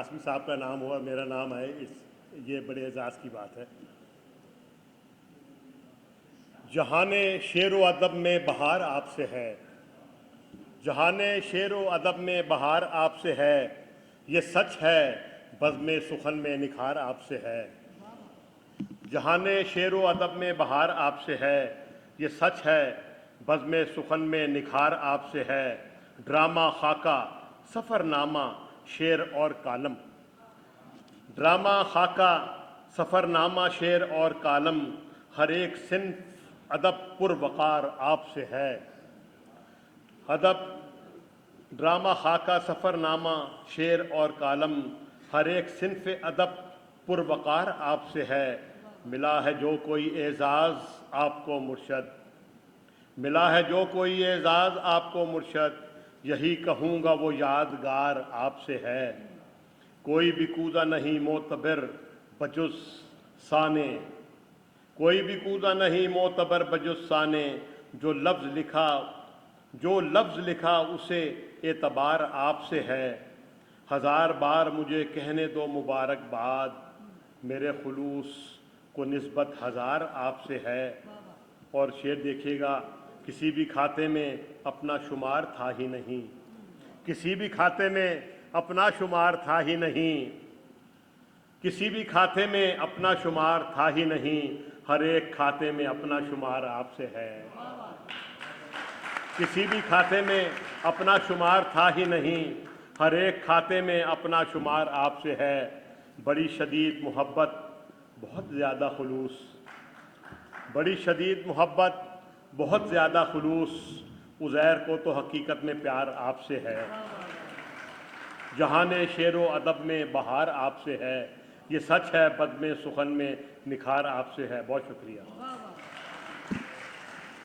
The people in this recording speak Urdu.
قاسمی صاحب کا نام ہوا میرا نام ہے، یہ بڑے اعزاز کی بات ہے۔ جہان شعر و ادب میں بہار آپ سے ہے، جہان شعر و ادب میں بہار آپ سے ہے، یہ سچ ہے بزم سخن میں نکھار آپ سے ہے۔ جہان شعر و ادب میں بہار آپ سے ہے، یہ سچ ہے بزم سخن میں نکھار آپ سے ہے۔ ڈرامہ خاکہ سفر نامہ شعر اور کالم، ڈرامہ خاکہ سفر نامہ شعر اور کالم، ہر ایک صنف ادب پر وقار آپ سے ہے۔ ادب ڈرامہ خاکہ سفر نامہ شعر اور کالم، ہر ایک صنف ادب پر وقار آپ سے ہے۔ ملا ہے جو کوئی اعزاز آپ کو مرشد، ملا ہے جو کوئی اعزاز آپ کو مرشد، یہی کہوں گا وہ یادگار آپ سے ہے۔ کوئی بھی کوزہ نہیں معتبر بجز سانے، کوئی بھی کوزہ نہیں معتبر بجز سانے، جو لفظ لکھا اسے اعتبار آپ سے ہے۔ ہزار بار مجھے کہنے دو مبارکباد، میرے خلوص کو نسبت ہزار آپ سے ہے۔ اور شعر دیکھیے گا، کسی بھی کھاتے میں اپنا شمار تھا ہی نہیں، کسی بھی کھاتے میں اپنا شمار تھا ہی نہیں، کسی بھی کھاتے میں اپنا شمار تھا ہی نہیں، ہر ایک کھاتے میں اپنا شمار آپ سے ہے۔ کسی بھی کھاتے میں اپنا شمار تھا ہی نہیں، ہر ایک کھاتے میں اپنا شمار آپ سے ہے۔ بڑی شدید محبت بہت زیادہ خلوص، بڑی شدید محبت بہت زیادہ خلوص، عزیر کو تو حقیقت میں پیار آپ سے ہے۔ جہان شعر و ادب میں بہار آپ سے ہے، یہ سچ ہے بزم سخن میں نکھار آپ سے ہے۔ بہت شکریہ۔